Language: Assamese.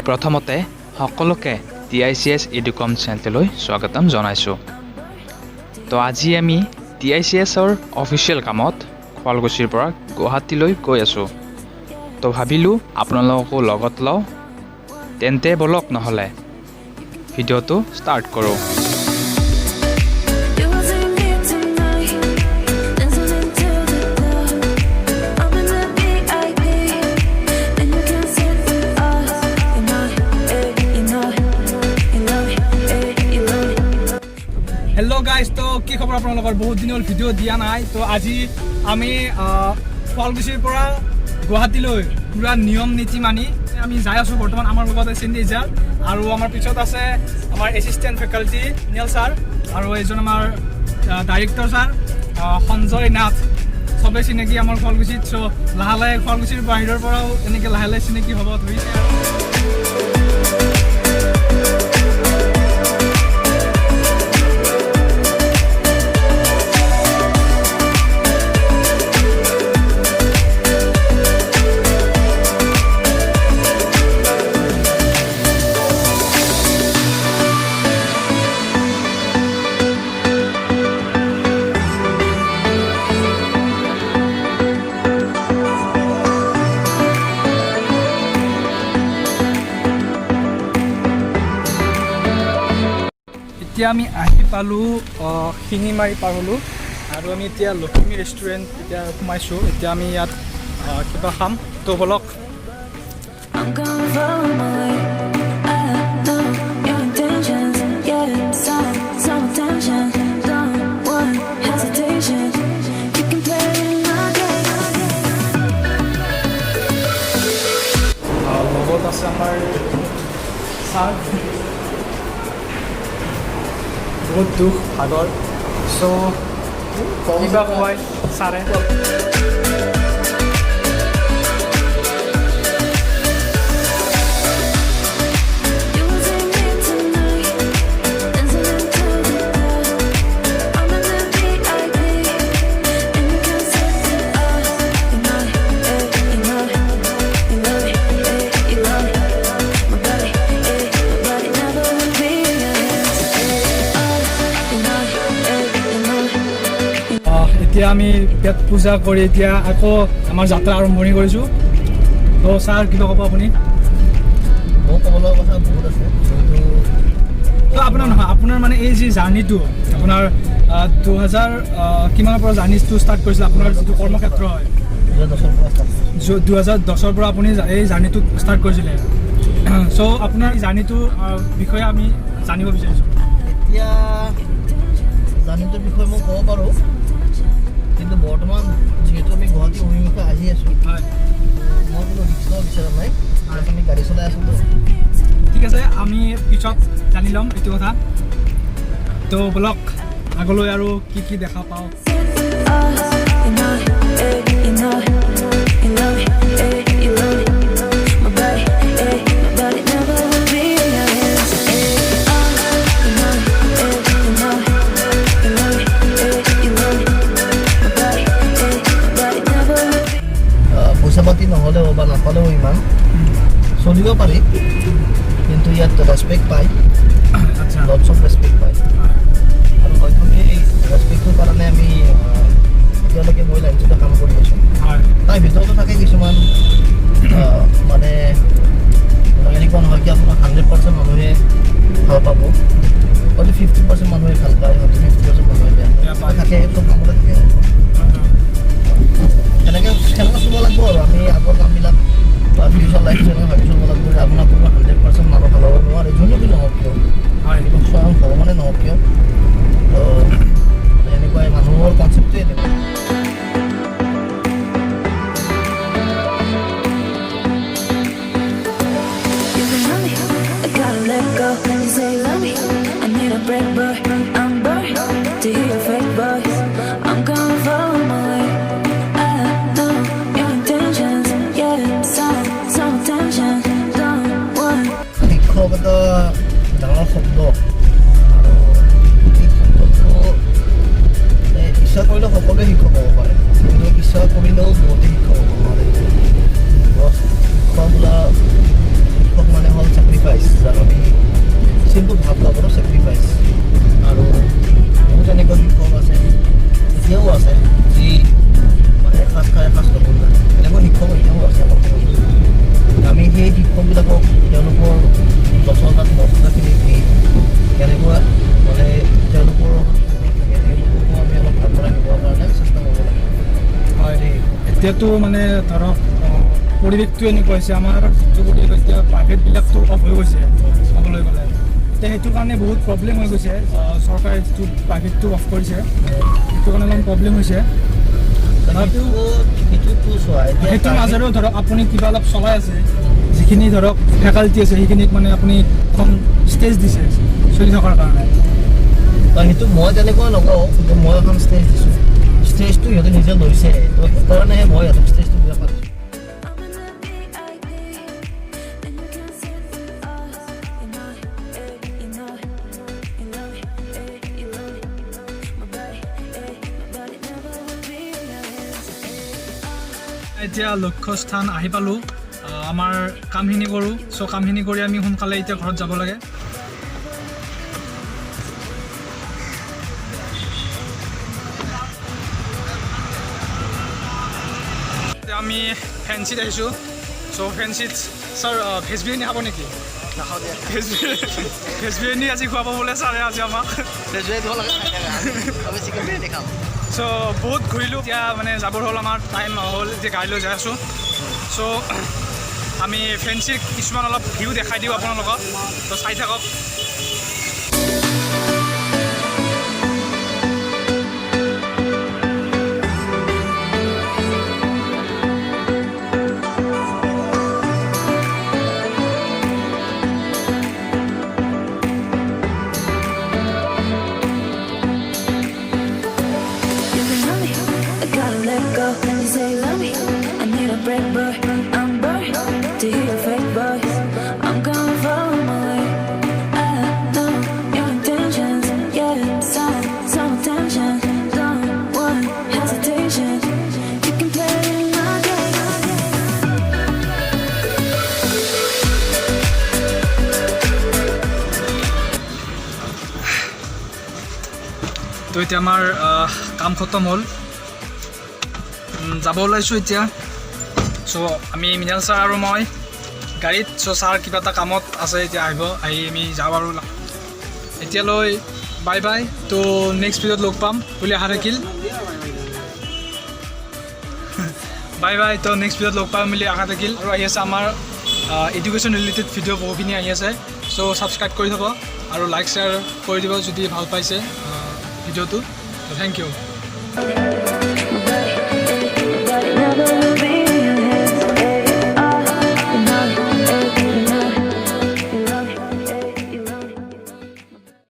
প্ৰথমতে সকলোকে TICS এডুকম চেনেললৈ স্বাগতম জনাইছো। তো আজি আমি TICS ৰ অফিচিয়েল কামত শুৱালকুছিৰ পৰা গুৱাহাটীলৈ গৈ আছো। তো ভাবিলো আপোনালোককো লগত লওঁ। তেন্তে বলক নহলে ভিডিওটো ষ্টাৰ্ট কৰো। हेलो गाइस, तो কি খবৰ আপোনালোকৰ? বহুত দিন হ'ল ভিডিও দিয়া নাই। তো আজি আমি শুৱালকুছিৰ পৰা গুৱাহাটীলৈ পুৰা নিয়ম নীতি মানি আমি যাই আছো। বৰ্তমান আমাৰ লগত আছে sanjay ছাৰ আৰু আমাৰ পিছত আছে আমাৰ এসিস্ট্যান্ট ফেকাল্টি নীল ছাৰ আৰু এজন আমাৰ ডাইৰেক্টৰ ছাৰ সঞ্জয় নাথ। সবে চিনাকি আমাৰ শুৱালকুছিত। চ' লাহে লাহে শুৱালকুছিৰ বাহিৰৰ পৰাও এনেকৈ লাহে লাহে চিনাকি হ'ব ধৰিছে। এতিয়া আমি আহি পালোঁ শিঙিমাৰি পাৰ হ'লোঁ আৰু আমি এতিয়া লখিমী ৰেষ্টুৰেণ্ট এতিয়া সোমাইছোঁ। এতিয়া আমি ইয়াত কিবা খাম। তো বলক। লগত আছে আমাৰ ছাৰ। বহুত দুখ ভাগৰ। চ' কিবা খুৱাই ছাৰে। এতিয়া আমি পেট পূজা কৰি এতিয়া আকৌ আমাৰ যাত্ৰা আৰম্ভণি কৰিছোঁ। তো ছাৰ কিবা ক'ব আপুনি? মোৰ ক'বলৈ কথা বহুত আছে। তো আপোনাৰ নহয়, আপোনাৰ মানে এই যি জাৰ্ণিটো আপোনাৰ 2000 কিমানৰ পৰা জাৰ্ণিটো ষ্টাৰ্ট কৰিছিল? আপোনাৰ যিটো কৰ্মক্ষেত্ৰ হয় 2010ৰ পৰা আপুনি এই জাৰ্ণিটো ষ্টাৰ্ট কৰিছিলে। চ' আপোনাৰ জাৰ্ণিটোৰ বিষয়ে আমি জানিব বিচাৰিছোঁ। এতিয়া জাৰ্ণিটোৰ বিষয়ে মই ক'ব পাৰোঁ, কিন্তু বৰ্তমান যিহেতু আমি গুৱাহাটী অভিমুখে আহি আছোঁ, মই কোনো ৰিক্স ল'ব বিচৰা নাই। আমি গাড়ী চলাই আছিলোঁ। ঠিক আছে, আমি পিছত জানি ল'ম এইটো কথা। তো বলক আগলৈ আৰু কি কি দেখা পাওঁ। পইচা পাতি নহ'লেও বা নাপালেও ইমান চলিব পাৰি, কিন্তু ইয়াত ৰেচপেক্ট পায়। লটছ অফ ৰেচপেক্ট পায় আৰু হয়তো এই ৰেচপেক্টটোৰ কাৰণে আমি এতিয়ালৈকে মই লাইনটোতে কাম কৰি আছোঁ। তাৰ ভিতৰতো থাকে কিছুমান মানে এনেকুৱা নহয় কি আপোনাৰ 100% মানুহে ভাল পাব, হয়তো 50% মানুহে ভাল পায়, হয়তো 50% মানুহে বেয়া পায়। থাকে চব কামতে থাকে। সেনেকৈ চলিব লাগিব আৰু আমি আগৰ কামবিলাক বা ফিউচাৰ লাইফ ষ্টাইল ভাবি চলিব লাগিব যে আপোনাৰ কোনো 100% মানুহ ভাল হ'ব নোৱাৰে, যোনে কি নহওক কিয়, স্বয়ং ভগৱানে নহওক কিয়। তো এনেকুৱাই মানুহৰ কনচেপ্টটোৱে এনেকুৱা। শিক্ষকতা ডাঙৰ শব্দ আৰু ইচ্ছা কৰিলে সকলোৱে শিক্ষক হ'ব পাৰে, কিন্তু ইচ্ছা কৰিলেও বহুতে শিক্ষক হ'ব নোৱাৰে। শিক্ষক বোলা শিক্ষক মানে হ'ল যিহেতু মানে ধৰক পৰিৱেশটো এনেকুৱা হৈছে আমাৰ যিটো কৰি এতিয়া প্ৰাইভেটবিলাকতো অফ হৈ গৈছে ক'বলৈ গ'লে এতিয়া সেইটো কাৰণে বহুত প্ৰব্লেম হৈ গৈছে চৰকাৰে যিটো প্ৰাইভেটটো অফ কৰিছে সেইটো কাৰণে অলপমান প্ৰব্লেম হৈছে তথাপিও সেইটোৰ মাজেৰেও ধৰক আপুনি কিবা অলপ চলাই আছে যিখিনি ধৰক ফেকাল্টি আছে সেইখিনিক মানে আপুনি এখন ষ্টেজ দিছে চলি থকাৰ কাৰণে সেইটো মই তেনেকুৱা নকওঁ কিন্তু মই এখন ষ্টেজ দিছোঁ ষ্টেজটো সিহঁতে নিজে লৈছে তো সেইকাৰণেহে মই সিহঁতক ষ্টেজটো দিব পাৰিছোঁ এতিয়া লক্ষ্যস্থান আহি পালোঁ আমাৰ কামখিনি কৰোঁ চ' কামখিনি কৰি আমি সোনকালে এতিয়া ঘৰত যাব লাগে আমি ফেঞ্চিত আহিছোঁ চ' ফেঞ্চিত ছাৰ ভেজ বিৰিয়ানী খাব নেকি ভেজ বিৰিয়ানী আজি খুৱাব বোলে ছাৰে আজি আমাক চ' বহুত ঘূৰিলোঁ এতিয়া মানে যাবৰ হ'ল আমাৰ টাইম হ'ল এতিয়া গাড়ী লৈ যাই আছোঁ চ' আমি ফেঞ্চিৰ কিছুমান অলপ ভিউ দেখাই দিওঁ আপোনালোকক ত' চাই থাকক তো এতিয়া আমাৰ কাম খতম হ'ল যাব ওলাইছোঁ এতিয়া চ' আমি মৃণাল ছাৰ আৰু মই গাড়ীত চ' ছাৰ কিবা এটা কামত আছে এতিয়া আহিব আহি আমি যাওঁ আৰু এতিয়ালৈ বাই বাই তো নেক্সট ভিডিঅ'ত লগ পাম বুলি আশা থাকিল বাই বাই তো নেক্সট ভিডিঅ'ত লগ পাম বুলি আশা থাকিল আৰু আহি আছে আমাৰ এডুকেশ্যন ৰিলেটেড ভিডিঅ' বহুখিনি আহি আছে চ' ছাবস্ক্ৰাইব কৰি থ'ব আৰু লাইক শ্বেয়াৰ কৰি দিব যদি ভাল পাইছে ভিডিঅ'টো থেংক ইউ